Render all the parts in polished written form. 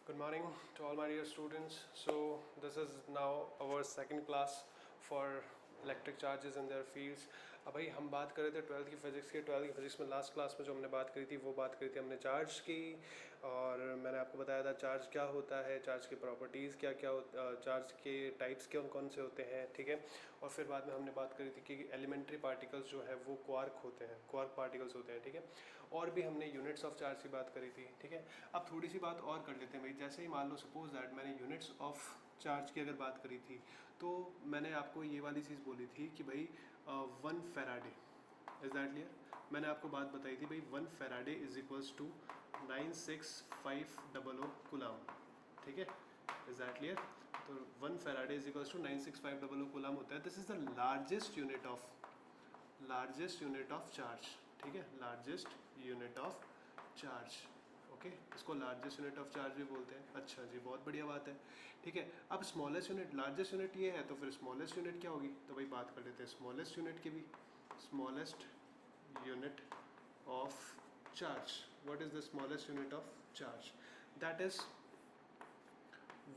Good morning to all my dear students. So this is now our second class for electric charges and there fields. अब भाई हम बात कर रहे थे ट्वेल्थ की फिज़िक्स की। ट्वेल्थ की फिज़िक्स में लास्ट क्लास में जो हमने बात करी थी वो बात करी थी हमने चार्ज की, और मैंने आपको बताया था चार्ज क्या होता है, चार्ज की प्रॉपर्टीज़ क्या क्या चार्ज के टाइप्स कौन कौन से होते हैं, ठीक है। और फिर बाद में हमने बात करी थी कि एलिमेंट्री पार्टिकल्स जो है वो क्वार्क होते हैं, क्वार्क पार्टिकल्स होते हैं, ठीक है। और भी हमने यूनिट्स ऑफ चार्ज की बात करी थी, ठीक है। अब थोड़ी सी बात और कर लेते हैं भाई। जैसे ही मान लो सपोज दैट मैंने यूनिट्स ऑफ चार्ज की अगर बात करी थी तो मैंने आपको ये वाली चीज़ बोली थी कि भाई 1 फैराडे, इज दैट क्लियर। मैंने आपको बात बताई थी भाई 1 faraday is equals to 96500 coulomb, ठीक है, इज दैट क्लियर। तो 1 faraday is equals to 96500 coulomb होता है। This is the largest unit of charge, ठीक है, largest unit of charge, okay. इसको लार्जेस्ट यूनिट ऑफ चार्ज भी बोलते हैं। अच्छा जी, बहुत बढ़िया बात है, ठीक है। अब स्मॉलेस्ट यूनिट, लार्जेस्ट यूनिट ये है तो फिर स्मॉलेस्ट यूनिट क्या होगी, तो भाई बात कर लेते हैं स्मॉलेस्ट यूनिट की भी। Smallest unit of charge, what is the smallest unit of charge? That is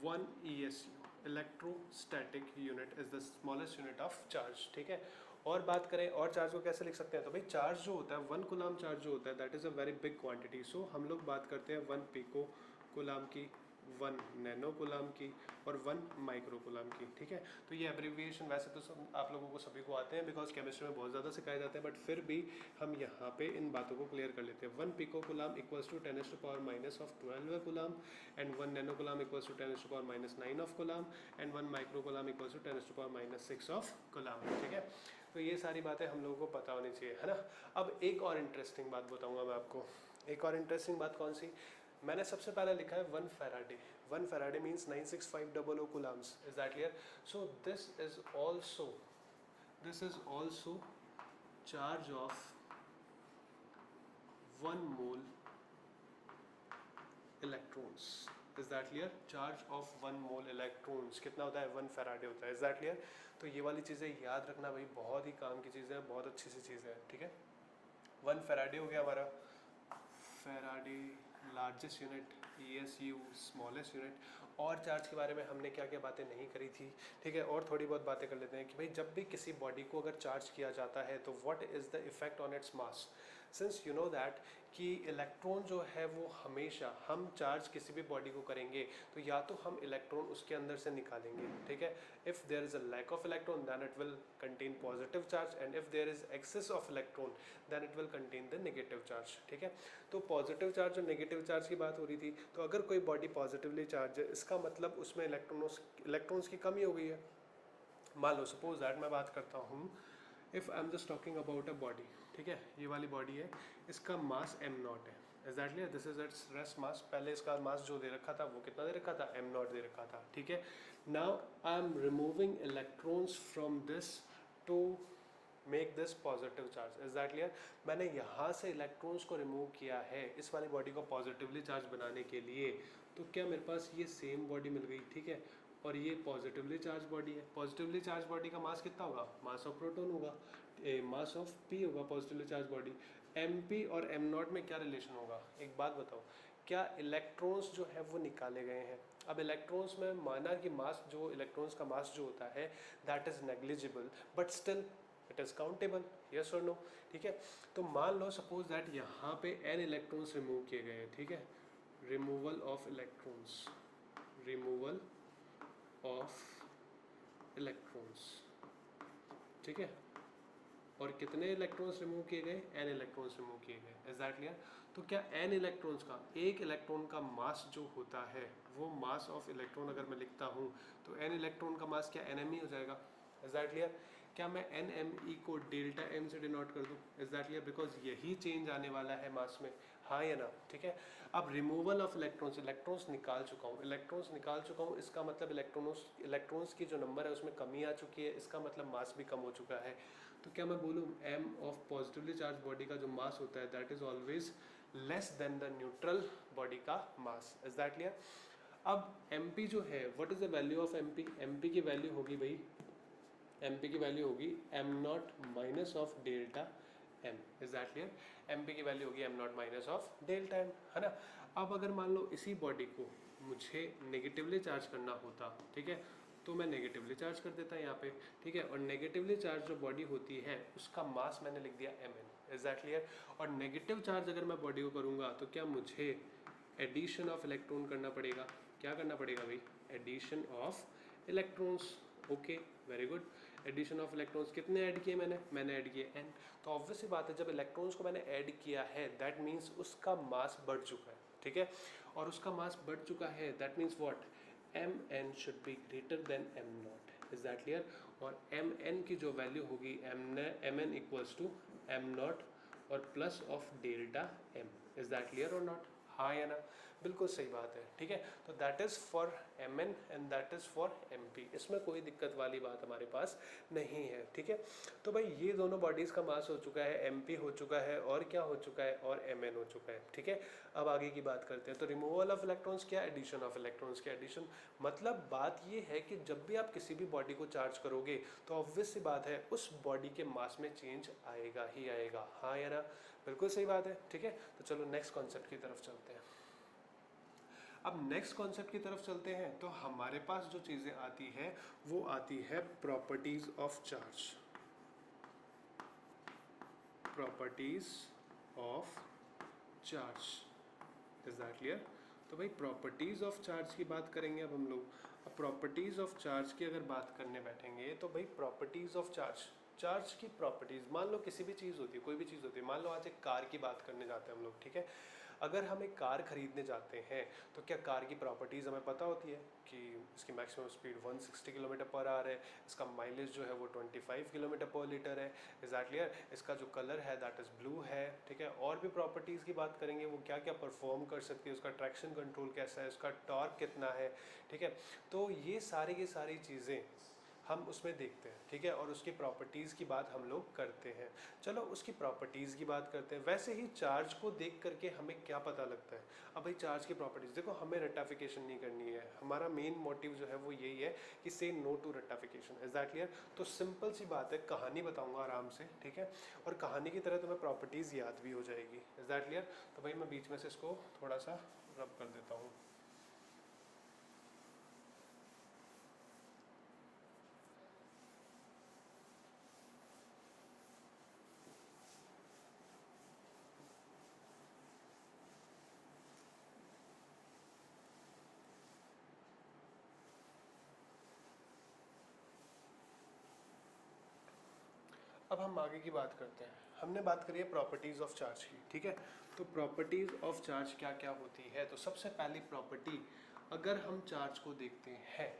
1 ESU, electrostatic unit is the smallest unit of charge, ठीक है। और बात करें और चार्ज को कैसे लिख सकते हैं, तो भाई चार्ज जो होता है 1 कूलम चार्ज जो होता है that is a very big quantity. So हम लोग बात करते हैं 1 पिको कूलम की, 1 नैनो कूलम की और 1 माइक्रो कूलम की, ठीक है। तो ये एब्रीविएशन वैसे तो सब आप लोगों को सभी को आते हैं बिकॉज केमिस्ट्री में बहुत ज़्यादा सिखाए जाते हैं, बट फिर भी हम यहाँ पे इन बातों को क्लियर कर लेते हैं। 1 pico coulomb equals to 10⁻⁻⁻ of 12 coulomb and 1 nano coulomb equals to 10⁻⁹ of coulomb and 1 micro coulomb equals to 10⁻�6 of coulomb, ठीक है। तो ये सारी बातें हम लोगों को पता होनी चाहिए, है ना। अब एक और इंटरेस्टिंग बात बताऊंगा मैं आपको। एक और इंटरेस्टिंग बात कौन सी? मैंने सबसे पहले लिखा है 1 Faraday. 1 Faraday means 96500 Coulomb's, is that clear. So this is also charge of 1 mole electrons, is that clear. Charge of 1 mole electrons कितना होता है? 1 फैराडे होता है, इज दैट क्लियर। तो ये वाली चीज़ें याद रखना भाई, बहुत ही काम की चीज़ें हैं, बहुत अच्छी सी चीज़ें हैं, ठीक है। 1 फैराडे हो गया हमारा। Faraday largest unit, ESU smallest unit. और चार्ज के बारे में हमने क्या क्या बातें नहीं करी थी, ठीक है। और थोड़ी बहुत बातें कर लेते हैं कि भाई जब भी किसी बॉडी को अगर चार्ज किया जाता है तो what is the effect on its mass. Since you know that कि इलेक्ट्रॉन जो है वो हमेशा, हम चार्ज किसी भी बॉडी को करेंगे तो या तो हम इलेक्ट्रॉन उसके अंदर से निकालेंगे, ठीक है। If there is a lack of electron then it will contain positive charge and if there is excess of electron then it will contain the negative charge, ठीक है। तो पॉजिटिव चार्ज और नेगेटिव चार्ज की बात हो रही थी, तो अगर कोई बॉडी पॉजिटिवली चार्ज है इसका मतलब उसमें इलेक्ट्रॉन्स की कमी हो गई है। मान लो सपोज दैट मैं बात करता हूँ, if I am just talking about a body, ठीक है, ये वाली बॉडी है, इसका मास m0 है, exactly this is it's rest mass. पहले इसका मास जो दे रखा था वो कितना दे रखा था? m0 दे रखा था, ठीक है। Now I am removing electrons from this to make this positive charge, is that clear. मैंने यहाँ से इलेक्ट्रॉन्स को रिमूव किया है इस वाली बॉडी को पॉजिटिवली चार्ज बनाने के लिए, तो क्या मेरे पास ये सेम बॉडी मिल गई, ठीक है। और ये पॉजिटिवली चार्ज बॉडी है। पॉजिटिवली चार्ज बॉडी का मास कितना होगा? मास ऑफ प्रोटॉन होगा, मास ऑफ p होगा पॉजिटिवली चार्ज बॉडी। mp और m0 में क्या रिलेशन होगा? एक बात बताओ, क्या इलेक्ट्रॉन्स जो है वो निकाले गए हैं? अब इलेक्ट्रॉन्स में माना कि मास, जो इलेक्ट्रॉन्स का मास जो होता है that is negligible but still it is countable, yes और नो, ठीक है। तो मान लो सपोज दैट यहाँ पे n इलेक्ट्रॉन्स रिमूव किए गए हैं, ठीक है। Removal of electrons, removal of electrons, ठीक है। और कितने इलेक्ट्रॉन्स रिमूव किए गए? n इलेक्ट्रॉन्स रिमूव किए गए, इज दैट क्लियर। तो क्या n इलेक्ट्रॉन्स का, एक इलेक्ट्रॉन का मास जो होता है वो मास ऑफ इलेक्ट्रॉन अगर मैं लिखता हूँ तो n इलेक्ट्रॉन का मास क्या nm हो जाएगा, इज दैट क्लियर। क्या मैं nme को डेल्टा m से डिनोट कर दूँ, इज दैट क्लियर, बिकॉज यही चेंज आने वाला है मास में, हाँ या ना, ठीक है। अब रिमूवल ऑफ इलेक्ट्रॉन्स निकाल चुका हूँ, इसका मतलब इलेक्ट्रॉन्स की जो नंबर है उसमें कमी आ चुकी है, इसका मतलब मास भी कम हो चुका है। तो क्या मैं बोलूँ m of positively charge body का जो मास होता है that is always less than the neutral body का मास, इज दैट क्लियर। अब mp जो है, what is the value of mp की वैल्यू होगी भाई, mp की वैल्यू होगी m0 minus of delta m, is that clear. mp की वैल्यू होगी m0 minus of delta m, है ना। अब अगर मान लो इसी बॉडी को मुझे नेगेटिवली चार्ज करना होता, ठीक है, तो मैं नेगेटिवली चार्ज कर देता यहाँ पे, ठीक है। और नेगेटिवली चार्ज जो बॉडी होती है उसका मास मैंने लिख दिया mn, इज दैट क्लियर। और नेगेटिव चार्ज अगर मैं बॉडी को करूँगा तो क्या मुझे एडिशन ऑफ इलेक्ट्रॉन करना पड़ेगा, क्या करना पड़ेगा भाई, addition of electrons, okay very good. Addition of electrons कितने ऐड किए मैंने ऐड किए n। तो ऑब्वियस सी बात है जब इलेक्ट्रॉन्स को मैंने ऐड किया है दैट मीन्स उसका मास बढ़ चुका है, ठीक है। और उसका मास बढ़ चुका है that means what, mn should be greater than m not, is that clear. और mn की जो वैल्यू होगी mn equals to m not और plus of delta m, is that clear और नॉट, हाँ या ना, बिल्कुल सही बात है, ठीक है। तो that is for mn and that is for mp, इसमें कोई दिक्कत वाली बात हमारे पास नहीं है, ठीक है। तो भाई ये दोनों बॉडीज़ का मास हो चुका है, mp हो चुका है और क्या हो चुका है, और mn हो चुका है, ठीक है। अब आगे की बात करते हैं। तो रिमूवल ऑफ इलेक्ट्रॉन्स क्या, एडिशन ऑफ इलेक्ट्रॉन्स क्या, एडिशन। मतलब बात ये है कि जब भी आप किसी भी बॉडी को चार्ज करोगे तो ऑब्वियस सी बात है उस बॉडी के मास में चेंज आएगा ही आएगा, हाँ या ना, बिल्कुल सही बात है, ठीक है। तो चलो नेक्स्ट कॉन्सेप्ट की तरफ चलते हैं। अब नेक्स्ट कॉन्सेप्ट की तरफ चलते हैं तो हमारे पास जो चीज़ें आती है वो आती है properties of charge, properties of charge, is that clear. तो भाई प्रॉपर्टीज ऑफ चार्ज की बात करेंगे अब हम लोग। अब प्रॉपर्टीज ऑफ चार्ज की अगर बात करने बैठेंगे तो भाई प्रॉपर्टीज ऑफ चार्ज, चार्ज की प्रॉपर्टीज, मान लो किसी भी चीज़ होती है, कोई भी चीज़ होती है, मान लो आज एक कार की बात करने जाते हैं हम लोग, ठीक है। अगर हम एक कार खरीदने जाते हैं तो क्या कार की प्रॉपर्टीज़ हमें पता होती है कि इसकी maximum speed 160 kilometre per our है, इसका माइलेज जो है वो 25 किलोमीटर पर लीटर है, इज दैट क्लियर। इसका जो कलर है दैट इज़ ब्लू है, ठीक है। और भी प्रॉपर्टीज़ की बात करेंगे, वो क्या क्या परफॉर्म कर सकती है, उसका ट्रैक्शन कंट्रोल कैसा है, उसका टॉर्क कितना है, ठीक है। तो ये सारी की सारी चीज़ें हम उसमें देखते हैं, ठीक है। और उसकी प्रॉपर्टीज़ की बात हम लोग करते हैं। चलो उसकी प्रॉपर्टीज़ की बात करते हैं। वैसे ही चार्ज को देख करके हमें क्या पता लगता है। अब भाई चार्ज की प्रॉपर्टीज़ देखो, हमें रट्टाफिकेशन नहीं करनी है, हमारा मेन मोटिव जो है वो यही है कि से नो टू रट्टाफिकेशन, इज दैट क्लियर। तो सिंपल सी बात है, कहानी बताऊँगा आराम से, ठीक है। और कहानी की तरह तुम्हें प्रॉपर्टीज़ याद भी हो जाएगी, इज दैट क्लियर। तो भाई मैं बीच में से इसको थोड़ा सा रब कर देता हूँ। अब हम आगे की बात करते हैं। हमने बात करी है प्रॉपर्टीज़ ऑफ चार्ज की, ठीक है। तो प्रॉपर्टीज़ ऑफ चार्ज क्या क्या होती है। तो सबसे पहली प्रॉपर्टी, अगर हम चार्ज को देखते हैं,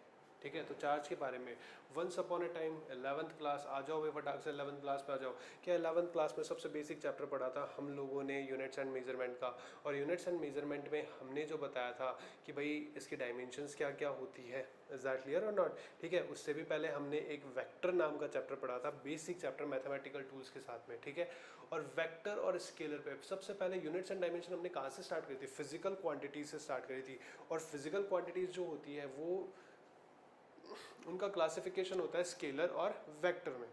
ठीक है, तो चार्ज के बारे में once upon a time 11th class, आ जाओ वे फटाक से 11th क्लास पे आ जाओ। क्या 11th क्लास में सबसे बेसिक चैप्टर पढ़ा था हम लोगों ने, यूनिट्स एंड मेजरमेंट का। और यूनिट्स एंड मेजरमेंट में हमने जो बताया था कि भाई इसकी डायमेंशंस क्या क्या होती है, इज दैट क्लियर और नॉट, ठीक है। उससे भी पहले हमने एक वेक्टर नाम का चैप्टर पढ़ा था, बेसिक चैप्टर मैथमेटिकल टूल्स के साथ में, ठीक है। और वेक्टर और स्केलर पे सबसे पहले यूनिट्स एंड डायमेंशन हमने कहाँ से स्टार्ट करी थी, फिजिकल क्वांटिटीज से स्टार्ट करी थी। और फिजिकल क्वांटिटीज जो होती है वो उनका क्लासिफिकेशन होता है स्केलर और वेक्टर में,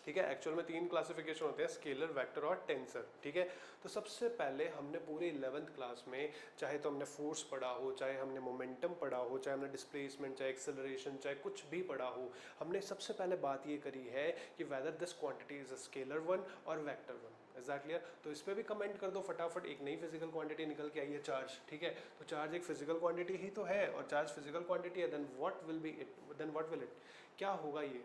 ठीक है। एक्चुअल में 3 क्लासिफिकेशन होते हैं, स्केलर, वेक्टर और टेंसर, ठीक है। तो सबसे पहले हमने पूरे 11th क्लास में, चाहे तो हमने फोर्स पढ़ा हो, चाहे हमने मोमेंटम पढ़ा हो, चाहे हमने डिस्प्लेसमेंट, चाहे एक्सेलरेशन, चाहे कुछ भी पढ़ा हो, हमने सबसे पहले बात ये करी है कि whether this quantity is a scalar one और vector one, is that clear. तो इस पर भी कमेंट कर दो फटाफट, एक नई फिजिकल क्वांटिटी निकल के आई है, चार्ज, ठीक है। तो चार्ज एक फिजिकल क्वांटिटी ही तो है, और चार्ज फिजिकल क्वांटिटी है, then what will be it, then what will it, क्या होगा ये,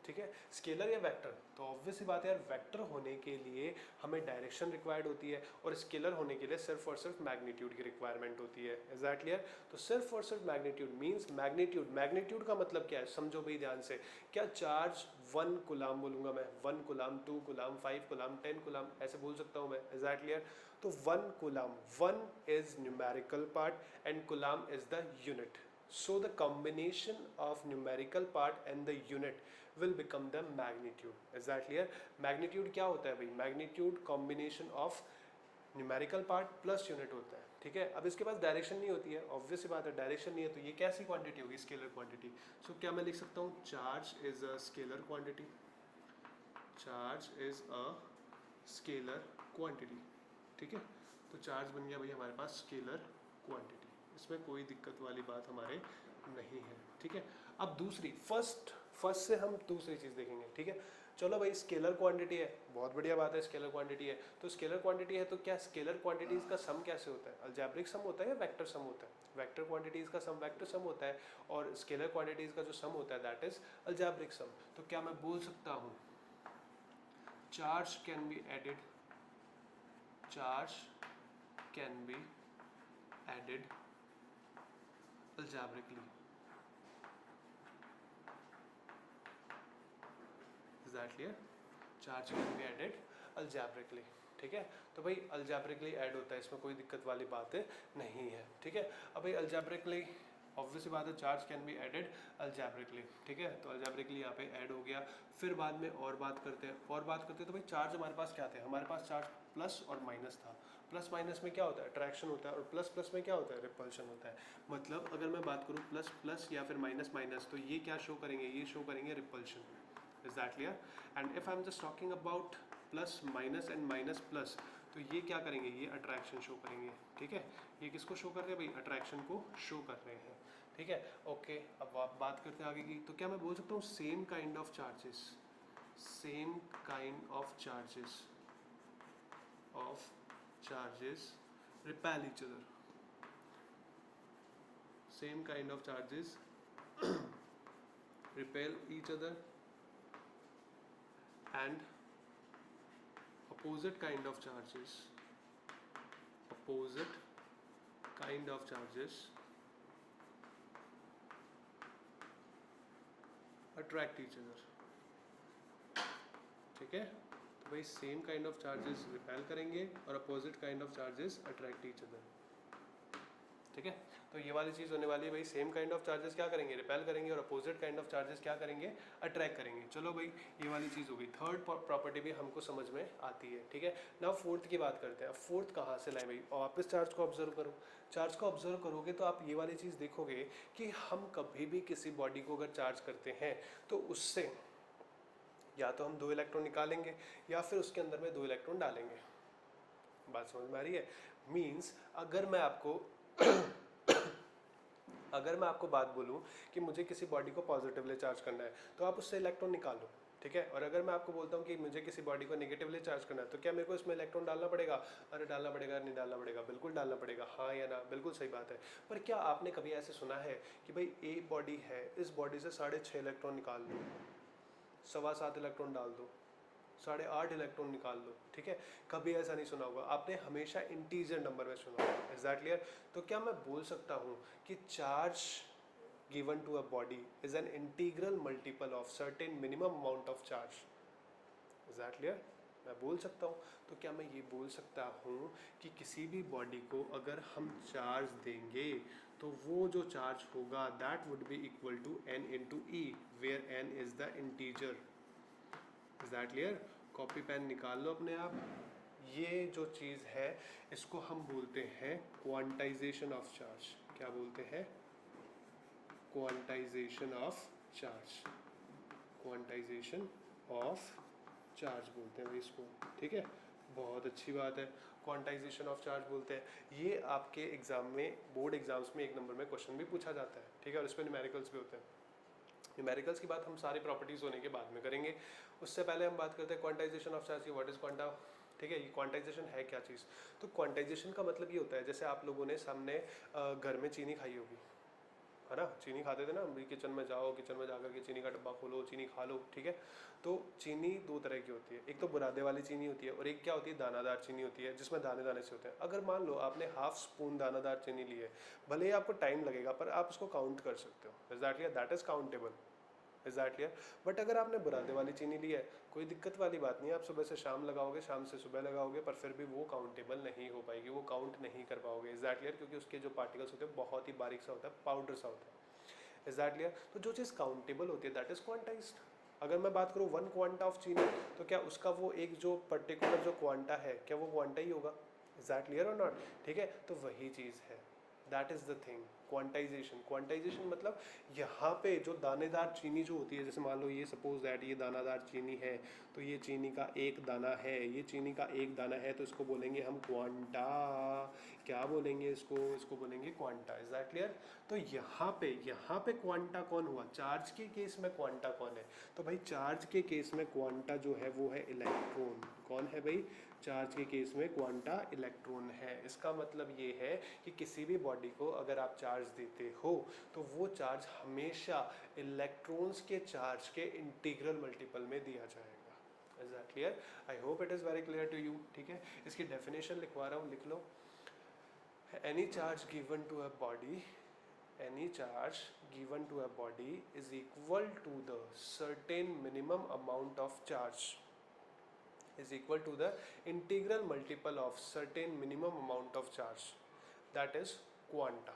ठीक है, स्केलर या वेक्टर। तो ऑब्वियस ही बात है यार, वेक्टर होने के लिए हमें डायरेक्शन रिक्वायर्ड होती है, और स्केलर होने के लिए सिर्फ और सिर्फ मैग्नीट्यूड की रिक्वायरमेंट होती है, इज दैट क्लियर। तो सिर्फ और सिर्फ मैग्नीट्यूड मींस मैग्नीट्यूड, मैग्नीट्यूड का मतलब क्या है समझो भाई ध्यान से। क्या चार्ज 1 कूलाम बोलूंगा मैं, 1 कूलाम, 2 कूलाम, 5 कूलाम, 10 कूलाम, ऐसे बोल सकता हूँ मैं, इज दैट क्लियर। तो 1 coulomb, 1 is numerical part and coulomb is the unit. So the combination of numerical part and the unit will become the magnitude. Is that clear? Magnitude क्या होता है भाई, magnitude combination of numerical part plus unit होता है, ठीक है। अब इसके पास डायरेक्शन नहीं होती है, ऑब्वियस सी बात है, डायरेक्शन नहीं है, तो ये कैसी क्वांटिटी होगी, स्केलर क्वांटिटी। सो क्या मैं लिख सकता हूँ, charge is a scalar quantity, charge is a scalar quantity, ठीक है। तो चार्ज बन गया भाई हमारे पास स्केलर क्वांटिटी, इसमें कोई दिक्कत वाली बात हमारे नहीं है, ठीक है। अब दूसरी फर्स्ट से हम दूसरी चीज़ देखेंगे, ठीक है। चलो भाई स्केलर क्वांटिटी है, बहुत बढ़िया बात है, स्केलर क्वांटिटी है। तो स्केलर क्वांटिटी है तो क्या स्केलर क्वांटिटीज़ का सम कैसे होता है? अलजेब्रिक सम होता है या वेक्टर सम होता है? वेक्टर क्वांटिटीज़ का सम वेक्टर सम होता है, और स्केलर क्वांटिटीज़ का जो सम होता है दैट इज अलजेब्रिक सम। तो क्या मैं बोल सकता हूँ charge can be added, charge can be added algebraically? Is that clear? Charge can be added algebraically, ठीक है। तो भाई algebraically ऐड होता है, इसमें कोई दिक्कत वाली बात नहीं है, ठीक है। अब भाई algebraically ऑब्वियसली बात है, charge can be added algebraically, ठीक है। तो algebraically यहाँ पे ऐड हो गया। फिर बाद में और बात करते हैं, तो भाई चार्ज हमारे पास क्या थे? हमारे पास चार्ज प्लस और माइनस था। प्लस माइनस में क्या होता है? अट्रैक्शन होता है, और प्लस प्लस में क्या होता है? रिपल्शन होता है। मतलब अगर मैं बात करूँ प्लस प्लस या फिर माइनस माइनस, तो ये क्या शो करेंगे? ये शो करेंगे repulsion. Is that clear? And if I am just talking about plus minus and minus plus, तो ये क्या करेंगे? ये अट्रैक्शन शो करेंगे, ठीक है। ये किसको शो कर रहे हैं भाई? अट्रैक्शन को शो कर रहे हैं, ठीक है। ओके, अब आप बात करते हैं आगे की। तो क्या मैं बोल सकता हूँ same kind of charges, same kind of charges repel each other, same kind of charges repel each other, and opposite kind of charges attract each other, ठीक है। तो भाई same kind of charges repel करेंगे और opposite kind of charges attract each other, ठीक है। तो ये वाली चीज़ होने वाली है भाई, सेम काइंड ऑफ चार्जेस क्या करेंगे? रिपेल करेंगे, और अपोजिट काइंड ऑफ चार्जेस क्या करेंगे? अट्रैक्ट करेंगे। चलो भाई ये वाली चीज़ हो गई। थर्ड प्रॉपर्टी भी हमको समझ में आती है, ठीक है। नाउ फोर्थ की बात करते हैं। फोर्थ कहाँ से लाए भाई? और वापस चार्ज को ऑब्जर्व करो। चार्ज को ऑब्जर्व करोगे तो आप ये वाली चीज़ देखोगे कि हम कभी भी किसी बॉडी को अगर चार्ज करते हैं तो उससे या तो हम 2 इलेक्ट्रॉन निकालेंगे या फिर उसके अंदर में 2 इलेक्ट्रॉन डालेंगे। बात समझ में आ रही है? मीन्स अगर मैं आपको बात बोलूं कि मुझे किसी बॉडी को पॉजिटिवली चार्ज करना है तो आप उससे इलेक्ट्रॉन निकालो, ठीक है। और अगर मैं आपको बोलता हूं कि मुझे किसी बॉडी को नेगेटिवली चार्ज करना है तो क्या मेरे को इसमें इलेक्ट्रॉन डालना पड़ेगा? अरे डालना पड़ेगा, नहीं डालना पड़ेगा? बिल्कुल डालना पड़ेगा, हाँ या ना? बिल्कुल सही बात है। पर क्या आपने कभी ऐसे सुना है कि भाई ए बॉडी है, इस बॉडी से 6.5 इलेक्ट्रॉन निकाल लो, 7.25 इलेक्ट्रॉन डाल दो, 8.5 इलेक्ट्रॉन निकाल लो, ठीक है? कभी ऐसा नहीं सुना होगा आपने, हमेशा इंटीजर नंबर में सुना होगा। Is that clear? तो क्या मैं बोल सकता हूँ कि charge given to a body is an integral multiple of certain minimum amount of charge? Is that clear? मैं बोल सकता हूँ। तो क्या मैं ये बोल सकता हूँ कि किसी भी बॉडी को अगर हम चार्ज देंगे तो वो जो चार्ज होगा that would be equal to n into e, where n is the integer. Is that clear? Copy pen निकाल लो अपने आप। ये जो चीज़ है इसको हम बोलते हैं क्वांटाइजेशन ऑफ चार्ज। क्या बोलते हैं? Quantization of charge, quantization of charge बोलते हैं भाई इसको, ठीक है। बहुत अच्छी बात है, क्वांटाइजेशन ऑफ चार्ज बोलते हैं। ये आपके एग्जाम में, बोर्ड एग्जाम्स में 1 नंबर में क्वेश्चन भी पूछा जाता है, ठीक है। और इसमें न्यूमेरिकल्स भी होते हैं। न्यूमेरिकल्स की बात हम सारी प्रॉपर्टीज होने के बाद में करेंगे। उससे पहले हम बात करते हैं क्वांटाइजेशन ऑफ चार्ज की। व्हाट इज क्वांटा, ठीक है। ये क्वांटाइजेशन है क्या चीज़? तो क्वांटाइजेशन का मतलब ये होता है, जैसे आप लोगों ने सामने घर में चीनी खाई होगी, है ना? चीनी खाते थे ना, किचन में जाओ, किचन में जाकर के चीनी का डब्बा खोलो, चीनी खा लो, ठीक है। तो चीनी 2 तरह की होती है, एक तो बुरादे वाली चीनी होती है और एक क्या होती है? दानादार चीनी होती है, जिसमें दाने दाने से होते हैं। अगर मान लो आपने हाफ स्पून दानादार चीनी ली है, भले ही आपको टाइम लगेगा पर आप उसको काउंट कर सकते हो। Is that clear? That is countable. Is that clear? But अगर आपने बुरादे वाली चीनी ली है, कोई दिक्कत वाली बात नहीं है, आप सुबह से शाम लगाओगे, शाम से सुबह लगाओगे, पर फिर भी वो काउंटेबल नहीं हो पाएगी, वो काउंट नहीं कर पाओगे। Is that clear? क्योंकि उसके जो पार्टिकल्स होते हैं बहुत ही बारीक सा होता है, पाउडर सा होता है। Is that clear? तो जो चीज़ काउंटेबल होती है दैट इज क्वांटाइज्ड। अगर मैं बात करूँ 1 क्वांटा ऑफ चीनी, तो क्या उसका वो एक जो पर्टिकुलर जो क्वांटा है, क्या वो क्वांटा ही होगा? इज दैट क्लियर और नॉट? ठीक है, तो वही चीज़ है, that is the thing. Quantization, quantization मतलब यहाँ पे जो दानेदार चीनी जो होती है, जैसे मान लो ये सपोज दैट ये दानादार चीनी है, तो ये चीनी का एक दाना है, ये चीनी का एक दाना है, तो इसको बोलेंगे हम क्वांटा। क्या बोलेंगे इसको? इसको बोलेंगे क्वांटा। Is that clear? तो यहाँ पे क्वांटा कौन हुआ? चार्ज के केस में क्वांटा कौन है? तो भाई चार्ज के केस में क्वांटा जो है वो है इलेक्ट्रॉन। कौन है भाई? चार्ज के केस में क्वांटा इलेक्ट्रॉन है। इसका मतलब ये है कि किसी भी बॉडी को अगर आप चार्ज देते हो तो वो चार्ज हमेशा इलेक्ट्रॉन्स के चार्ज के इंटीग्रल मल्टीपल में दिया जाएगा। Is that clear? I hope it is very clear to you. ठीक है, इसकी डेफिनेशन लिखवा रहा हूँ, लिख लो। Any charge given to a body, any charge given to a body is equal to the certain minimum amount of charge, is equal to the integral multiple of certain minimum amount of charge, that is quanta,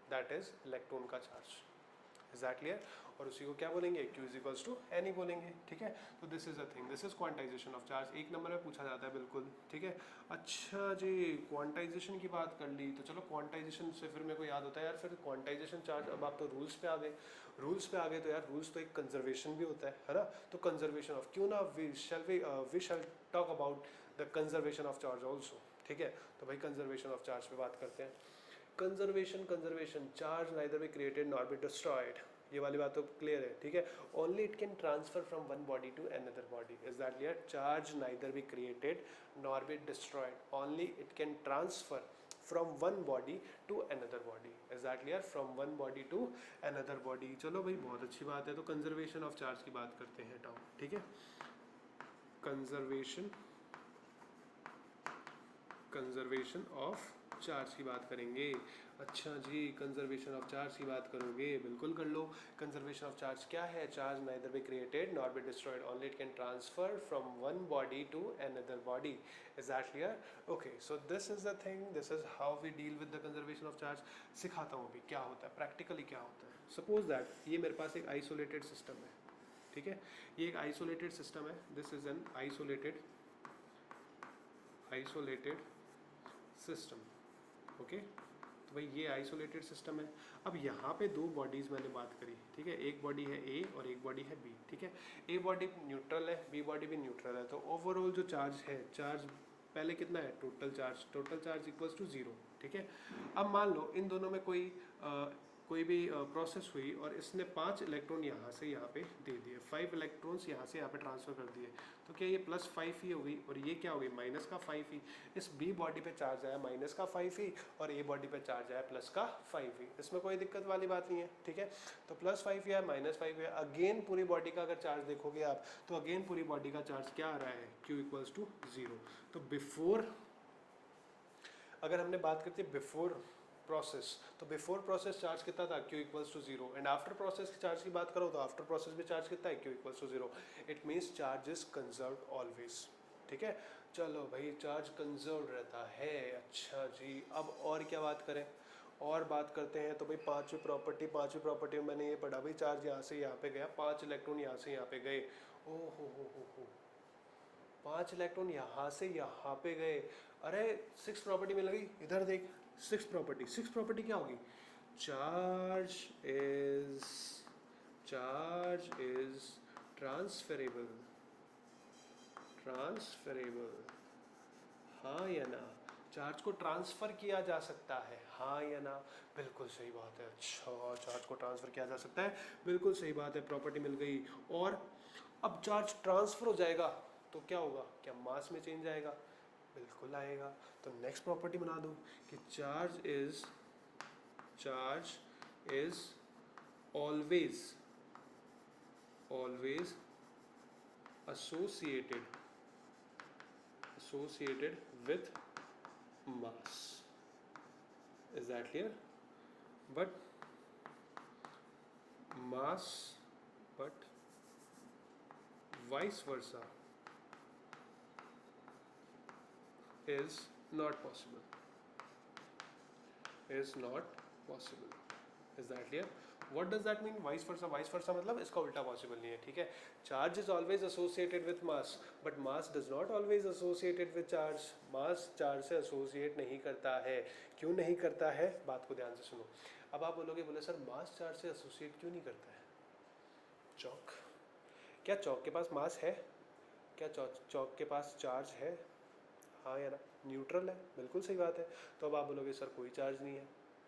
that is electron का charge। Is that clear? और उसी को क्या बोलेंगे? Q is equals to any बोलेंगे। ठीक है, तो this is a thing, this is quantization of charge. एक नंबर में पूछा जाता है बिल्कुल। ठीक है, अच्छा जी, क्वांटाइजेशन की बात कर ली, तो चलो क्वांटाइजेशन से फिर मेरे को याद होता है यार, फिर क्वांटाइजेशन चार्ज, अब आप तो रूल्स पे आ गए। रूल्स पे आ गए तो यार रूल्स तो एक कंजर्वेशन भी होता है ना? तो कंजर्वेशन ऑफ, क्यों ना we shall talk about the conservation of charge also. ठीक है, तो भाई कंजर्वेशन ऑफ चार्ज पे बात करते हैं। Conservation, charge neither be created nor be destroyed. ये वाली बात तो क्लियर है। ठीक है, only it can transfer from one body to another body. Is that clear? Charge neither be created nor be destroyed, only it can transfer from one body to another body. Is that clear? From one body to another body. चलो भाई, बहुत अच्छी बात है। तो conservation of charge की बात करते हैं टाउ। ठीक है, कंजर्वेशन ऑफ चार्ज की बात करेंगे। अच्छा जी, कंजर्वेशन ऑफ चार्ज की बात करोगे? बिल्कुल कर लो। कंजर्वेशन ऑफ चार्ज क्या है? Charge neither be created nor be destroyed, only it can transfer from one body to another body. Is that clear? Okay, so this is the thing, this is how we deal with the conservation of charge. सिखाता हूँ अभी क्या होता है, practically क्या होता है। Suppose that ये मेरे पास एक आइसोलेटेड सिस्टम है। ठीक है, ये एक आइसोलेटेड सिस्टम है। This is an isolated system. Okay, तो भाई ये आइसोलेटेड सिस्टम है। अब यहाँ पे दो बॉडीज़ मैंने बात करी। ठीक है, एक बॉडी है ए और एक बॉडी है बी। ठीक है, ए बॉडी न्यूट्रल है, बी बॉडी भी न्यूट्रल है। तो ओवरऑल जो चार्ज है, चार्ज पहले कितना है? Total charge equals to 0। ठीक है, अब मान लो इन दोनों में कोई भी प्रोसेस हुई और इसने 5 इलेक्ट्रॉन यहाँ से यहाँ पे दे दिए, 5 इलेक्ट्रॉन्स यहाँ से यहाँ पे ट्रांसफर कर दिए। तो क्या ये +5 ही हो गई और ये क्या हो गई? -5 ही। इस बी बॉडी पे चार्ज आया -5 ही और ए बॉडी पे चार्ज आया +5 ही। इसमें कोई दिक्कत वाली बात नहीं है। ठीक है, तो +5 या -5 है। अगेन पूरी बॉडी का अगर चार्ज देखोगे आप, तो अगेन पूरी बॉडी का चार्ज क्या आ रहा है? Q = 0। तो बिफोर, अगर हमने बात करते हैं बिफोर प्रोसेस, तो बिफोर प्रोसेस चार्ज कितना था? Q = 0। एंड आफ्टर प्रोसेस की चार्ज की बात करो तो आफ्टर प्रोसेस भी चार्ज कितना है? Q = 0। It means charge is conserved always. ठीक है, चलो भाई, चार्ज कंजर्व्ड रहता है। अच्छा जी, अब और क्या बात करें? और बात करते हैं तो भाई पांचवी प्रॉपर्टी में मैंने ये पढ़ा भाई, चार्ज यहाँ से यहाँ पे गया, 5 इलेक्ट्रॉन यहाँ से यहाँ पे गए। ओ हो 5 इलेक्ट्रॉन यहाँ से यहाँ पे गए। अरे 6 प्रॉपर्टी मिल गई, इधर देख। 6 प्रॉपर्टी क्या होगी? Charge is transferable. हाँ या ना? चार्ज को ट्रांसफर किया जा सकता है, हाँ या ना? बिल्कुल सही बात है। अच्छा, चार्ज को ट्रांसफर किया जा सकता है, बिल्कुल सही बात है, प्रॉपर्टी मिल गई। और अब चार्ज ट्रांसफर हो जाएगा तो क्या होगा? क्या मास में चेंज आएगा? बिल्कुल आएगा। तो नेक्स्ट प्रॉपर्टी बना दो कि charge is always associated with mass। Is that clear? But vice versa is not possible। Is that clear? What does that mean? Vice versa? Vice versa मतलब इसका उल्टा पॉसिबल नहीं है, ठीक है? Charge is always associated with mass, but mass does not always associated with charge. Mass charge से associate नहीं करता है। क्यों नहीं करता है? बात को ध्यान से सुनो। अब आप बोलोगे, बोले सर मास चार्ज से एसोसिएट क्यों नहीं करता है? चौक, क्या चौक के पास मास है? क्या चौक के पास चार्ज है? हाँ या ना? न्यूट्रल है, बिल्कुल सही बात है। तो अब आप बोलोगे सर कोई चार्ज नहीं है,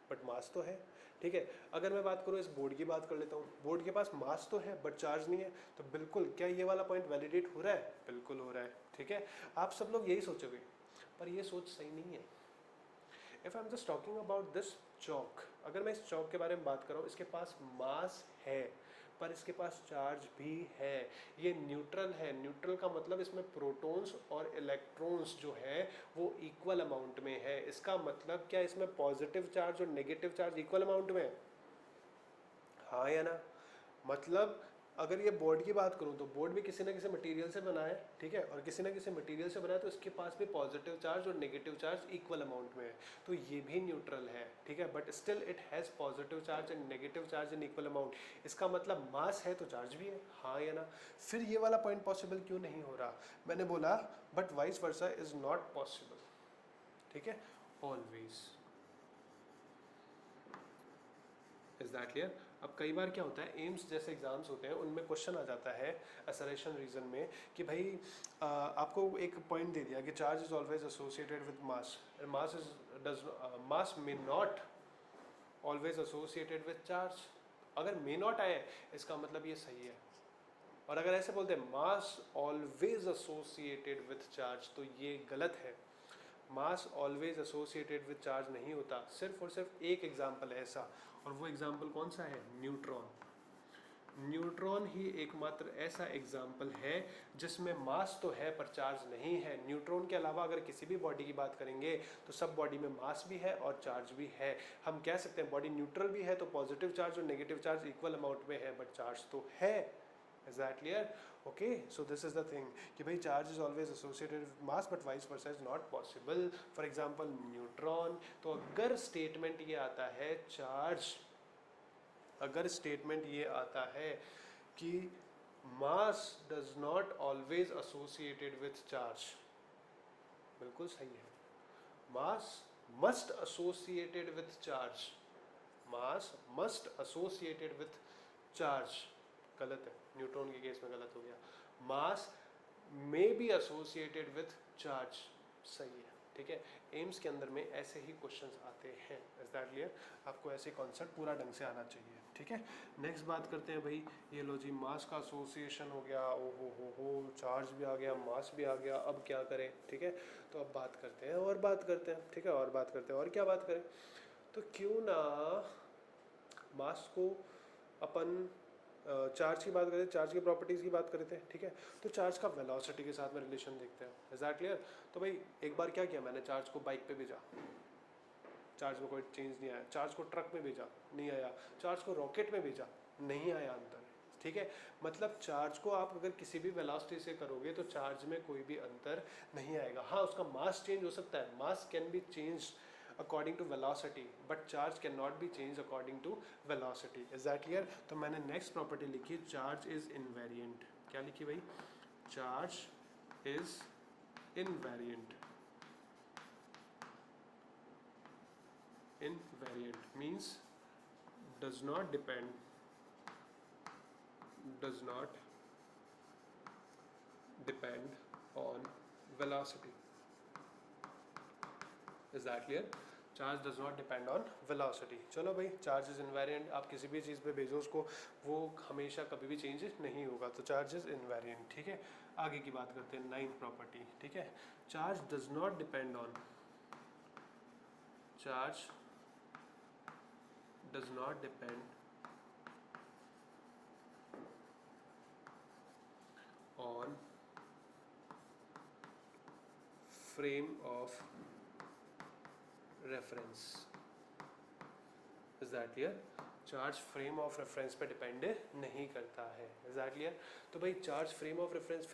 बट मास तो है, ठीक है? अगर मैं बात करूँ, इस बोर्ड की बात कर लेता हूँ, बोर्ड के पास मास तो है बट चार्ज नहीं है, तो बिल्कुल क्या ये वाला पॉइंट वैलिडेट हो रहा है? बिल्कुल हो रहा है, ठीक है? आप सब लोग यही सोचोगे, पर ये सोच सही नहीं है। If I am just talking about this chalk, अगर मैं इस चौक के बारे में बात कर रहा हूँ, इसके पास मास है पर इसके पास चार्ज भी है, ये न्यूट्रल है। न्यूट्रल का मतलब इसमें प्रोटॉन्स और इलेक्ट्रॉन्स जो है वो इक्वल अमाउंट में है। इसका मतलब क्या इसमें पॉजिटिव चार्ज और नेगेटिव चार्ज इक्वल अमाउंट में है? हाँ या ना? मतलब अगर ये बोर्ड की बात करूँ तो बोर्ड भी किसी ना किसी मटेरियल से बना है, ठीक है? और किसी ना किसी मटेरियल से बना है, तो इसके पास भी पॉजिटिव चार्ज और नेगेटिव चार्ज इक्वल अमाउंट में है, तो ये भी न्यूट्रल है, ठीक है? But still it has positive charge and negative charge in equal amount. इसका मतलब मास है तो चार्ज भी है, हाँ या ना? फिर ये वाला पॉइंट पॉसिबल क्यों नहीं हो रहा? मैंने बोला but vice versa is not possible, ठीक है? ऑलवेज। Is that clear? अब कई बार क्या होता है, एम्स जैसे एग्जाम्स होते हैं उनमें क्वेश्चन आ जाता है असरेशन रीजन में कि भाई आपको एक पॉइंट दे दिया कि charge is always associated with mass, mass is does mass may not always associated with charge. अगर मे नॉट आए इसका मतलब ये सही है, और अगर ऐसे बोलते हैं मास ऑलवेज एसोसिएटेड विथ चार्ज तो ये गलत है। मास ऑलवेज एसोसिएटेड विद चार्ज नहीं होता। सिर्फ और सिर्फ एक एग्जाम्पल है ऐसा, और वो एग्जाम्पल कौन सा है? न्यूट्रॉन। न्यूट्रॉन ही एकमात्र ऐसा एग्जाम्पल है जिसमें मास तो है पर चार्ज नहीं है। न्यूट्रॉन के अलावा अगर किसी भी बॉडी की बात करेंगे तो सब बॉडी में मास भी है और चार्ज भी है। हम कह सकते हैं बॉडी न्यूट्रल भी है तो पॉजिटिव चार्ज और नेगेटिव चार्ज इक्वल अमाउंट में है, बट चार्ज तो है। Is that clear? Okay, so this is the thing कि भाई charge is always associated with mass but vice versa is not possible. For example neutron. तो अगर statement ये आता है चार्ज, अगर स्टेटमेंट ये आता है कि mass does not always associated with charge, बिल्कुल सही है। Mass must associated with charge, mass must associated with charge, गलत है, न्यूट्रॉन के केस में गलत हो गया। Mass may be associated with charge, सही है, ठीक है? एम्स के अंदर में ऐसे ही क्वेश्चंस आते हैं। Is that clear? आपको ऐसे कॉन्सेप्ट पूरा ढंग से आना चाहिए, ठीक है? नेक्स्ट बात करते हैं भाई, ये लो जी, मास का एसोसिएशन हो गया, ओ हो, चार्ज भी आ गया, मास भी आ गया, अब क्या करें, ठीक है? तो अब बात करते हैं और बात करते हैं, ठीक है? और बात करते हैं, और क्या बात करें? तो क्यों ना मास को अपन चार्ज की बात करें, चार्ज की प्रॉपर्टीज़ की बात करते हैं, ठीक है? तो चार्ज का वेलोसिटी के साथ में रिलेशन देखते हैं। Is that clear? तो भाई एक बार क्या किया मैंने, चार्ज को बाइक पे भेजा, चार्ज में कोई चेंज नहीं आया। चार्ज को ट्रक में भेजा, नहीं आया। चार्ज को रॉकेट में भेजा, नहीं आया अंतर, ठीक है? मतलब चार्ज को आप अगर किसी भी वेलोसिटी से करोगे तो चार्ज में कोई भी अंतर नहीं आएगा। हाँ, उसका मास चेंज हो सकता है, मास can be change according to velocity but charge cannot be changed according to velocity. Is that clear? तो मैंने next property लिखी, charge is invariant. क्या लिखी भाई? Charge is invariant. Invariant means does not depend on velocity. Is that clear? Charge does not depend on velocity. चलो भाई, charge is invariant, आप किसी भी चीज़ पे भेजो उसको, वो हमेशा कभी भी चेंज नहीं होगा, तो चार्ज इज इनवेरिएंट, ठीक है? आगे की बात करते हैं, 9th प्रॉपर्टी, ठीक है? Charge does not depend on, charge does not depend on frame of reference. Is that clear? Charge frame of reference पे डिपेंड नहीं करता है। Is that clear? तो भाई चार्ज फ्रेम ऑफ रेफरेंस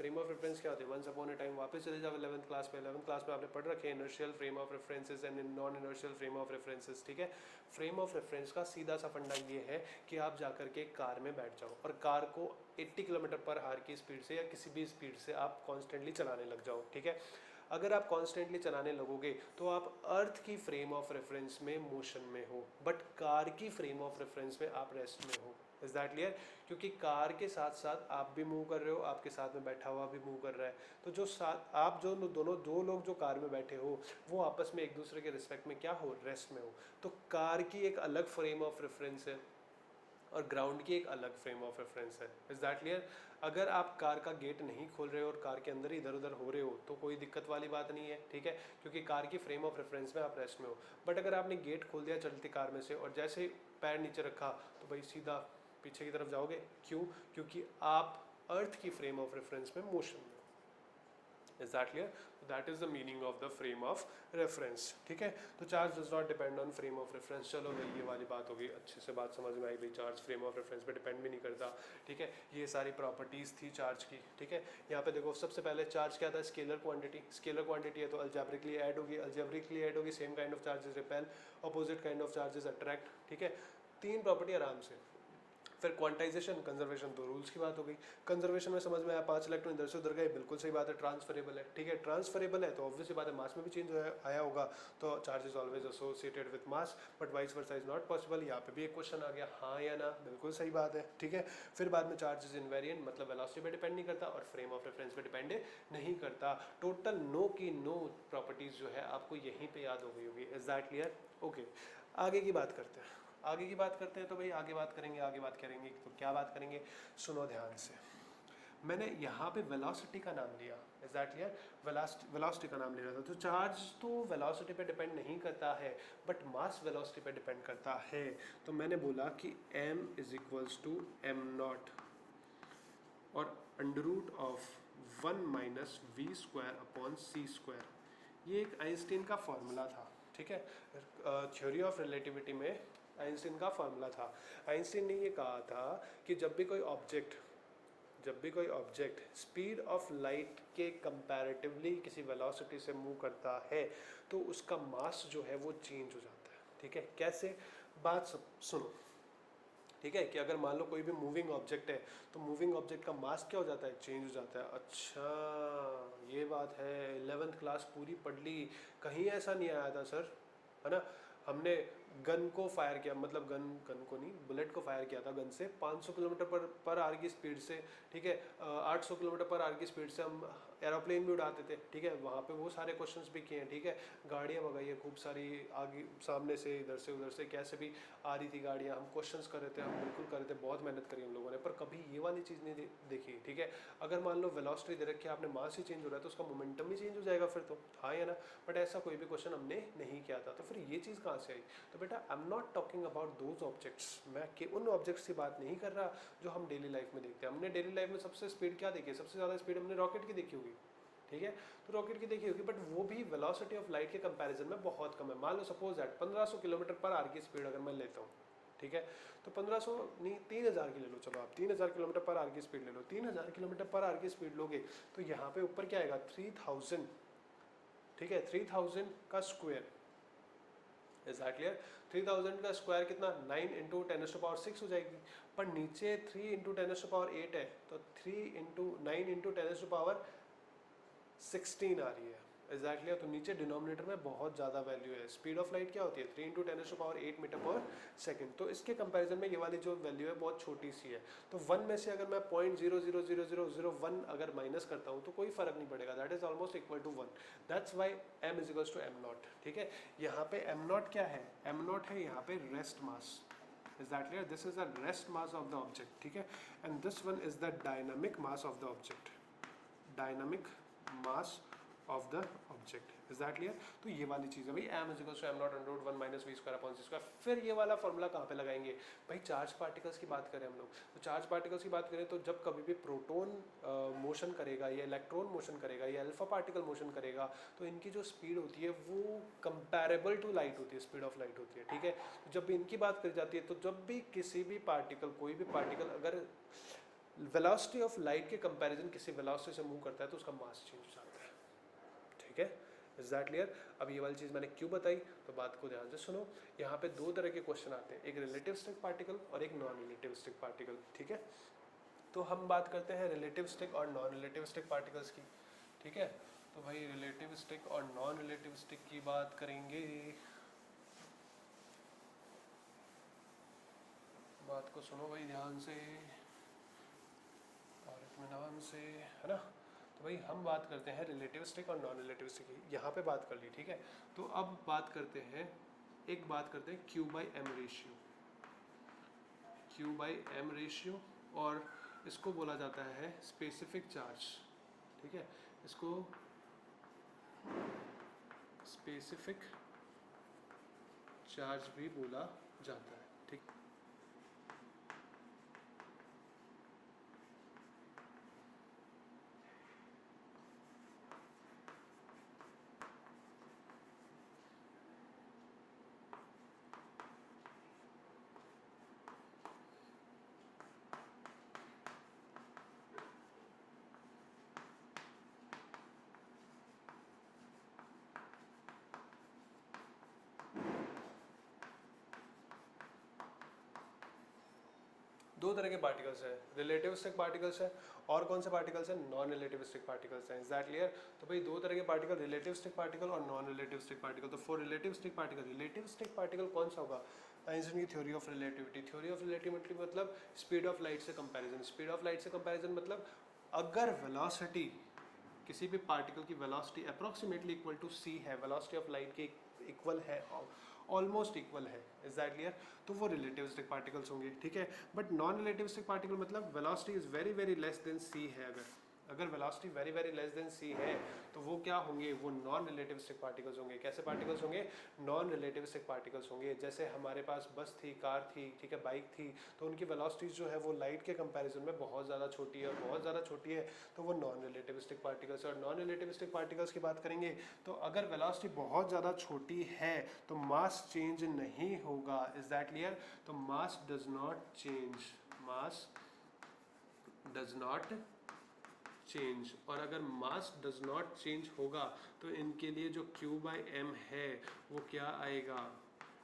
क्या होते हैं? वंस अपॉन अ टाइम वापस चले जाओ 11th क्लास में। 11th क्लास में आपने पढ़ रखे हैं inertial frame of references and non inertial frame of references. ठीक है, फ्रेम ऑफ रेफरेंस का सीधा सा फंडा ये है कि आप जाकर के कार में बैठ जाओ और कार को 80 किलोमीटर पर आवर की स्पीड से या किसी भी स्पीड से आप कॉन्स्टेंटली चलाने लग जाओ। ठीक है, अगर आप कॉन्स्टेंटली चलाने लगोगे तो आप अर्थ की फ्रेम ऑफ रेफरेंस में मोशन में हो, बट कार की फ्रेम ऑफ रेफरेंस में आप रेस्ट में हो। Is that clear? क्योंकि कार के साथ साथ आप भी मूव कर रहे हो, आपके साथ में बैठा हुआ भी मूव कर रहा है। तो जो साथ आप जो दोनों दो लोग जो कार में बैठे हो वो आपस में एक दूसरे के रिस्पेक्ट में क्या हो? रेस्ट में हो। तो कार की एक अलग फ्रेम ऑफ रेफरेंस है और ग्राउंड की एक अलग फ्रेम ऑफ रेफरेंस है। Is that clear? अगर आप कार का गेट नहीं खोल रहे हो और कार के अंदर ही इधर उधर हो रहे हो तो कोई दिक्कत वाली बात नहीं है। ठीक है, क्योंकि कार की फ्रेम ऑफ रेफरेंस में आप रेस्ट में हो। बट अगर आपने गेट खोल दिया चलती कार में से और जैसे ही पैर नीचे रखा तो भाई सीधा पीछे की तरफ जाओगे। क्यों? क्योंकि आप अर्थ की फ्रेम ऑफ रेफरेंस में मोशन में। Is that clear? That is the meaning of the frame of reference. ठीक है, तो charge does not depend on frame of reference. चलो भाई ये वाली बात होगी, अच्छे से बात समझ में आई भाई। चार्ज फ्रेम ऑफ रेफरेंस पे डिपेंड भी नहीं करता। ठीक है, ये सारी प्रॉपर्टीज थी चार्ज की। ठीक है, यहाँ पे देखो सबसे पहले चार्ज क्या था? Scalar quantity. स्केलर क्वांटिटी है तो अल्जेब्रिकली ऐड होगी, अल्जेब्रिकली ऐड होगी। Same kind of charges repel, opposite kind of charges attract. ठीक है, तीन प्रॉपर्टी आराम से। फिर क्वांटाइजेशन, कंजर्वेशन, तो रूल्स की बात हो गई। कंजर्वेशन में समझ में आया 5 इलेक्ट्रॉन इधर से उधर गए, बिल्कुल सही बात है। ट्रांसफरेबल है। ठीक है, ट्रांसफरेबल है तो ऑब्वियसली बात है मास में भी चेंज आया होगा, तो charge is always associated with mass, but vice versa is not possible. यहाँ पे भी एक क्वेश्चन आ गया, हाँ या ना, बिल्कुल सही बात है। ठीक है, फिर बाद में चार्ज इज इनवेरिएंट, मतलब वेलोसिटी पे डिपेंड नहीं करता और फ्रेम ऑफ रेफरेंस पे डिपेंड नहीं करता। टोटल नो की नो प्रॉपर्टीज जो है आपको यहीं पे याद हो गई होगी। Is that clear? ओके, आगे की बात करते हैं। आगे की बात करते हैं तो भाई आगे बात करेंगे तो क्या बात करेंगे? सुनो ध्यान से। मैंने यहाँ पे वेलोसिटी का नाम लिया। Is that clear? वेलोसिटी का नाम ले रहा था। तो चार्ज तो वेलोसिटी पे डिपेंड नहीं करता है बट मास वेलोसिटी पे डिपेंड करता है। तो मैंने बोला कि m is equals to M naught और under root of 1 minus V square upon C square. ये एक आइंस्टीन का फॉर्मूला था। ठीक है, थ्योरी ऑफ रिलेटिविटी में आइंस्टीन का फॉर्मूला था। आइंस्टीन ने ये कहा था कि जब भी कोई ऑब्जेक्ट स्पीड ऑफ लाइट के कंपैरेटिवली किसी वेलोसिटी से मूव करता है तो उसका मास जो है वो चेंज हो जाता है। ठीक है, कैसे? बात सुनो। ठीक है, कि अगर मान लो कोई भी मूविंग ऑब्जेक्ट है तो मूविंग ऑब्जेक्ट का मास क्या हो जाता है? चेंज हो जाता है। अच्छा, ये बात है। 11th क्लास पूरी पढ़ ली, कहीं ऐसा नहीं आया था सर, है ना? हमने गन को फायर किया, मतलब गन को नहीं, बुलेट को फायर किया था गन से 500 किलोमीटर पर आवर की स्पीड से। ठीक है, 800 किलोमीटर पर आवर की स्पीड से हम एरोप्लेन भी उड़ाते थे। ठीक है, वहाँ पे वो सारे क्वेश्चंस भी किए हैं। ठीक है, गाड़ियाँ भगाई है खूब सारी, आगे सामने से इधर से उधर से कैसे भी आ रही थी गाड़ियाँ, हम क्वेश्चंस कर रहे थे, हम बिल्कुल कर रहे थे, बहुत मेहनत करी हम लोगों ने, पर कभी ये वाली चीज़ नहीं देखी। ठीक है, अगर मान लो वेलोसिटी दे रखी है, आपने मास ही चेंज हो रहा है तो उसका मोमेंटम भी चेंज हो जाएगा फिर तो, हाँ या ना? बट ऐसा कोई भी क्वेश्चन हमने नहीं किया था, तो फिर ये चीज़ कहाँ से आई? तो बेटा I am not talking about those objects, मैं उन ऑब्जेक्ट्स की बात नहीं कर रहा जो हम डेली लाइफ में देखते हैं। हमने डेली लाइफ में सबसे स्पीड क्या देखी है? सबसे ज़्यादा स्पीड हमने रॉकेट की देखी होगी। ठीक है, तो रॉकेट की देखी होगी, बट वो भी वेलोसिटी ऑफ लाइट के कंपैरिजन में बहुत कम है। मान लो suppose that 1500 kilometre per hour की स्पीड अगर मैं लेता हूँ, ठीक है, तो 1500 नहीं 3000 की ले लो। चलो आप 3000 किलोमीटर पर आवर की स्पीड ले लो। 3000 किलोमीटर पर आवर की स्पीड लोगे तो यहाँ पे ऊपर क्या आएगा? 3000। ठीक है, 3000 का स्क्वायर। Is that clear? 3000 का स्क्वायर कितना? 9 इंटू 10⁻6 हो जाएगी। पर नीचे 3 इंटू 10⁸ है तो 3 इंटू 9 इंटू 10⁻16 आ रही है। एग्जैक्टली, तो नीचे डिनोमिनेटर में बहुत ज़्यादा वैल्यू है। स्पीड ऑफ लाइट क्या होती है? 3 इंटू 10⁸ मीटर पर सेकेंड। तो इसके कंपैरिजन में ये वाली जो वैल्यू है बहुत छोटी सी है। तो 1 में से अगर मैं 0.0000001 अगर माइनस करता हूँ तो कोई फर्क नहीं पड़ेगा, that is almost equal to 1। That's why m is equals to M naught. ठीक है, यहाँ पे m नॉट क्या है? m नॉट है यहाँ पे rest mass. Is that clear? This is the rest mass of the object. ठीक है, and this one is the dynamic mass of the object. Dynamic mass of the object. Is that clear? तो ये वाली चीज़ है भाई, m is equal to m naught under root 1 minus V square upon C square. फिर ये वाला formula कहाँ पे लगाएंगे भाई? चार्ज पार्टिकल्स की बात करें हम लोग, तो चार्ज पार्टिकल्स की बात करें तो जब कभी भी प्रोटोन मोशन करेगा या इलेक्ट्रॉन मोशन करेगा या अल्फा पार्टिकल मोशन करेगा, तो इनकी जो स्पीड होती है वो कंपैरेबल टू लाइट होती है, स्पीड ऑफ लाइट होती है, ठीक है? तो जब भी इनकी बात करी जाती है, तो जब भी किसी भी पार्टिकल, कोई भी पार्टिकल अगर वेलोसिटी ऑफ लाइट के कंपैरिजन किसी वेलोसिटी से मूव करता है तो उसका मास चेंज हो जाता है, ठीक है? Is that clear? अब ये वाली चीज़ मैंने क्यों बताई, तो बात को ध्यान से सुनो। यहाँ पे दो तरह के क्वेश्चन आते हैं, एक रिलेटिविस्टिक पार्टिकल और एक नॉन रिलेटिविस्टिक पार्टिकल, ठीक है? तो हम बात करते हैं रिलेटिविस्टिक और नॉन रिलेटिविस्टिक पार्टिकल्स की, ठीक है? तो भाई रिलेटिविस्टिक और नॉन रिलेटिविस्टिक की बात करेंगे। बात को सुनो भाई ध्यान से और इत्मीनान से, है ना? तो भाई हम बात करते हैं रिलेटिविस्टिक और नॉन रिलेटिविस्टिक की, यहाँ पे बात कर ली, ठीक है? तो अब बात करते हैं, एक बात करते हैं Q by M ratio, Q by M ratio, और इसको बोला जाता है स्पेसिफिक चार्ज, ठीक है? इसको स्पेसिफिक चार्ज भी बोला जाता है, ठीक? दो तरह के पार्टिकल्स हैं, रिलेटिविस्टिक पार्टिकल्स है और कौन से पार्टिकल्स हैं? नॉन रिलेटिविस्टिक पार्टिकल्स हैं। Is that clear? तो भाई दो तरह के पार्टिकल, रिलेटिविस्टिक पार्टिकल और नॉन रिलेटिविस्टिक पार्टिकल। तो फॉर रिलेटिविस्टिक पार्टिकल कौन सा होगा? आइंस्टीन की theory of relativity. Theory of relativity मतलब स्पीड ऑफ लाइट से कंपैरिजन। स्पीड ऑफ लाइट से कंपैरिजन मतलब अगर वेलोसिटी, किसी भी पार्टिकल की velocity approximately equal to c है, वेलोसिटी ऑफ लाइट के इक्वल है, ऑलमोस्ट इक्वल है, इज दैट क्लियर? तो वो रिलेटिविस्टिक पार्टिकल्स होंगे, ठीक है? बट नॉन रिलेटिविस्टिक पार्टिकल मतलब velocity is very very less than c है, अगर velocity very very less than c है तो वो क्या होंगे? वो नॉन रिलेटिविस्टिक पार्टिकल्स होंगे। कैसे पार्टिकल्स होंगे? नॉन रिलेटिविस्टिक पार्टिकल्स होंगे। जैसे हमारे पास बस थी, कार थी, ठीक है, बाइक थी, तो उनकी वेलोसिटीज जो है वो लाइट के कंपैरिजन में बहुत ज़्यादा छोटी है, और बहुत ज़्यादा छोटी है तो वो नॉन रिलेटिविस्टिक पार्टिकल्स है। और नॉन रिलेटिविस्टिक पार्टिकल्स की बात करेंगे तो अगर वेलोसिटी बहुत ज़्यादा छोटी है तो मास चेंज नहीं होगा। Is that clear? तो mass does not change, mass does not change. और अगर मास डज नॉट चेंज होगा तो इनके लिए जो Q बाई एम है वो क्या आएगा?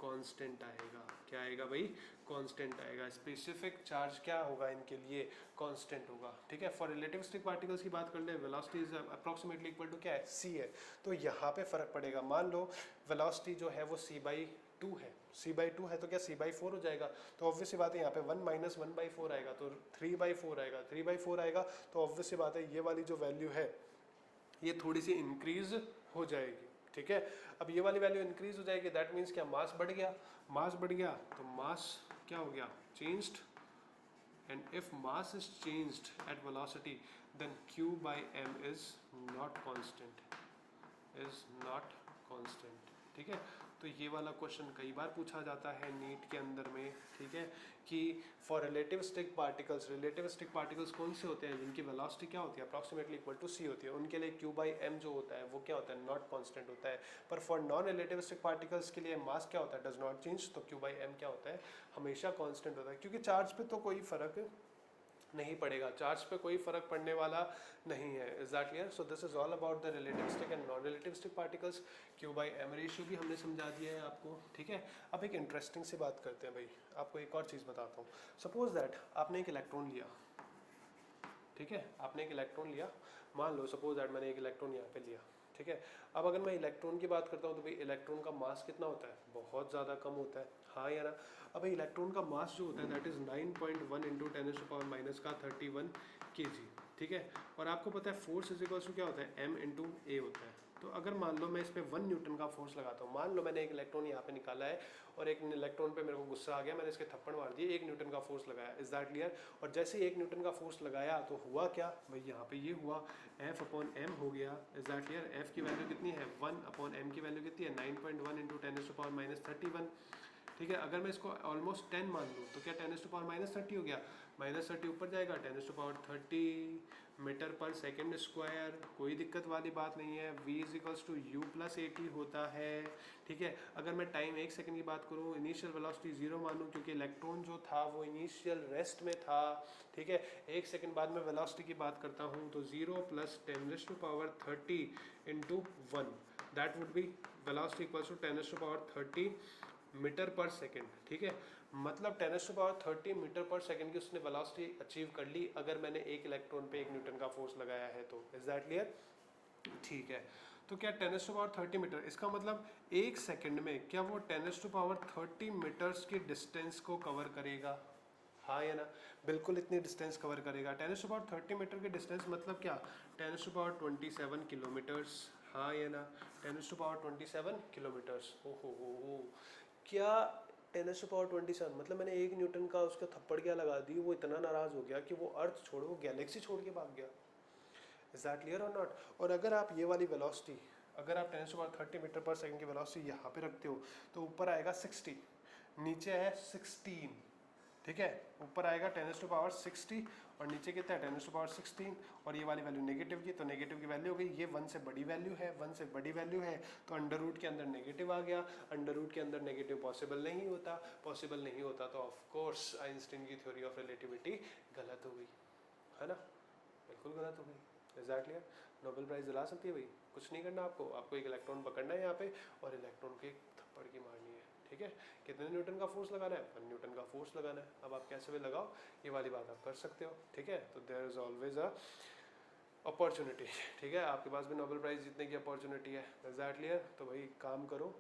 कांस्टेंट आएगा। क्या आएगा भाई? कांस्टेंट आएगा। स्पेसिफिक चार्ज क्या होगा इनके लिए? कांस्टेंट होगा, ठीक है? फॉर रिलेटिविस्टिक पार्टिकल्स की बात कर ले, velocity is approximately equal to क्या है? c है। तो यहाँ पे फर्क पड़ेगा। मान लो वेलोसिटी जो है वो c/2 है, c/2 है तो क्या c/4 हो जाएगा? तो ऑब्वियस सी बात है यहाँ पे 1 माइनस 1/4 आएगा, तो 3/4 आएगा, 3/4 आएगा। तो ऑब्वियस सी बात है ये वाली जो वैल्यू है ये थोड़ी सी इंक्रीज हो जाएगी, ठीक है? अब ये वाली वैल्यू इंक्रीज हो जाएगी, दैट मीन्स क्या? मास बढ़ गया। मास बढ़ गया तो मास क्या हो गया? Changed. And if mass is changed at velocity then Q by m is not constant, is not constant, ठीक है? तो ये वाला क्वेश्चन कई बार पूछा जाता है नीट के अंदर में, ठीक है? कि फॉर रिलेटिविस्टिक पार्टिकल्स कौन से होते हैं जिनकी वेलोसिटी क्या होती है? अप्रॉक्सीमेटली इक्वल टू c होती है, उनके लिए Q बाई m जो होता है वो क्या होता है? नॉट कांस्टेंट होता है। पर फॉर नॉन रिलेटिविस्टिक पार्टिकल्स के लिए मास क्या होता है? Does not change. तो Q बाई m क्या होता है? हमेशा कांस्टेंट होता है, क्योंकि चार्ज पे तो कोई फर्क नहीं पड़ेगा, चार्ज पे कोई फर्क पड़ने वाला नहीं है। Is that clear? So this is all about the relativistic and non relativistic particles. Q by M ratio भी हमने समझा दिया है आपको, ठीक है? अब एक इंटरेस्टिंग सी बात करते हैं भाई, आपको एक और चीज़ बताता हूँ। सपोज दैट आपने एक इलेक्ट्रॉन लिया, ठीक है? आपने एक इलेक्ट्रॉन लिया, मान लो सपोज दैट मैंने एक इलेक्ट्रॉन यहाँ पे लिया, ठीक है? अब अगर मैं इलेक्ट्रॉन की बात करता हूँ तो भाई इलेक्ट्रॉन का मास कितना होता है? बहुत ज़्यादा कम होता है, हाँ या ना? अब इलेक्ट्रॉन का मास जो होता है दैट इज़ 9.1 इंटू 10⁻³ का 31 kg, ठीक है। और आपको पता है फोर्स इज इक्वल्स टू क्या होता है, m इंटू ए होता है। तो अगर मान लो मैं इस पर 1 न्यूटन का फोर्स लगाता हूँ, मान लो मैंने एक इलेक्ट्रॉन यहाँ पे निकाला है और एक इलेक्ट्रॉन पे मेरे को गुस्सा आ गया, मैंने इसके थप्पड़ मार दिए, 1 न्यूटन का फोर्स लगाया, इज दैट क्लियर। और जैसे ही 1 न्यूटन का फोर्स लगाया तो हुआ क्या भाई, यहाँ पे ये हुआ F अपॉन एम हो गया, इज दैट क्लियर। F की वैल्यू कितनी है 1 अपॉन एम की वैल्यू कितनी है 9.1 इंटू 10⁻⁻31। ठीक है। अगर मैं इसको ऑलमोस्ट 10 मान लूँ तो क्या 10⁻30 हो गया, -30 ऊपर जाएगा 10⁻30 मीटर पर सेकेंड स्क्वायर, कोई दिक्कत वाली बात नहीं है। v is equals to U plus A T होता है। ठीक है। अगर मैं टाइम 1 सेकंड की बात करूँ, इनिशियल वेलोसिटी 0 मानूँ क्योंकि इलेक्ट्रॉन जो था वो इनिशियल रेस्ट में था। ठीक है। 1 सेकंड बाद में वेलोसिटी की बात करता हूँ तो 0 + 10⁻30 into 1, that would be velocity equals to 10⁻30 metre per second. ठीक है। मतलब 10⁻30 मीटर पर सेकेंड की उसने वेलोसिटी अचीव कर ली अगर मैंने एक इलेक्ट्रॉन पे 1 न्यूटन का फोर्स लगाया है तो। Is that clear. ठीक है। तो क्या 10⁻30 मीटर, इसका मतलब 1 सेकंड में क्या वो 10⁻30 मीटर्स की डिस्टेंस को कवर करेगा, हाँ या ना। बिल्कुल इतनी डिस्टेंस कवर करेगा। 10⁻30 मीटर की डिस्टेंस मतलब क्या 10⁻27 किलोमीटर्स, हाँ या ना। 10⁻27 किलोमीटर्स। ओहो, क्या 10⁻27 मतलब मैंने 1 न्यूटन का उसका थप्पड़ क्या लगा दी, वो इतना नाराज हो गया कि वो अर्थ छोड़, वो गैलेक्सी छोड़ के भाग गया। इज दैट क्लियर और नॉट। और अगर आप ये वाली वेलोसिटी, अगर आप 10⁻30 मीटर पर सेकंड की वेलोसिटी यहाँ पे रखते हो तो ऊपर आएगा 60, नीचे है 16। ठीक है। ऊपर आएगा 10⁻60 और नीचे कितना है 10⁻16 और ये वाली वैल्यू नेगेटिव की, तो नेगेटिव की वैल्यू हो गई, ये 1 से बड़ी वैल्यू है, 1 से बड़ी वैल्यू है तो अंडर रूट के अंदर नेगेटिव आ गया। अंडर रूट के अंदर नेगेटिव पॉसिबल नहीं होता, पॉसिबल नहीं होता तो ऑफ कोर्स आइंस्टीन की थ्योरी ऑफ रिलेटिविटी गलत हो गई, है ना, बिल्कुल गलत हो गई। Is that clear. Nobel prize दिला सकती है भाई, कुछ नहीं करना आपको, आपको एक इलेक्ट्रॉन पकड़ना है यहाँ पे और इलेक्ट्रॉन की एक थप्पड़ की मारनी है। ठीक है। कितने न्यूटन का फोर्स लगाना है, 1 न्यूटन का फोर्स लगाना है। अब आप कैसे भी लगाओ, ये वाली बात आप कर सकते हो। ठीक है। तो there is always a opportunity. ठीक है। आपके पास भी नोबेल प्राइज जीतने की अपॉर्चुनिटी है। Is that clear. तो भाई काम करो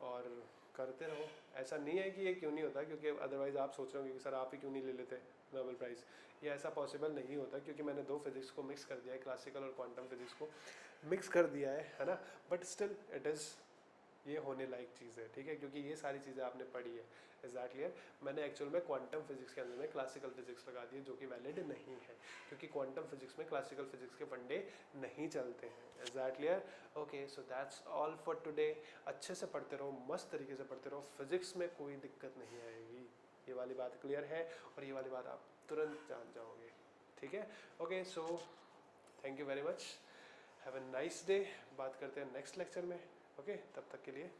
और करते रहो। ऐसा नहीं है कि ये क्यों नहीं होता, क्योंकि अदरवाइज आप सोच रहे हो कि सर आप ही क्यों नहीं ले लेते नोबेल प्राइज़। ये ऐसा पॉसिबल नहीं होता क्योंकि मैंने 2 फिजिक्स को मिक्स कर दिया है, क्लासिकल और क्वांटम फिजिक्स को मिक्स कर दिया है ना। बट स्टिल इट इज़, ये होने लायक चीज़ है। ठीक है। क्योंकि ये सारी चीज़ें आपने पढ़ी है। Is that clear. मैंने एक्चुअल में क्वांटम फिजिक्स के अंदर में क्लासिकल फिजिक्स लगा दिए जो कि वैलिड नहीं है, क्योंकि क्वांटम फिजिक्स में क्लासिकल फिजिक्स के फंडे नहीं चलते हैं। Is that clear. Okay, so that's all for today. अच्छे से पढ़ते रहो, मस्त तरीके से पढ़ते रहो, फिजिक्स में कोई दिक्कत नहीं आएगी। ये वाली बात क्लियर है और ये वाली बात आप तुरंत जान जाओगे। ठीक है। Okay, so thank you very much, have a nice day. बात करते हैं नेक्स्ट लेक्चर में। ओके, तब तक के लिए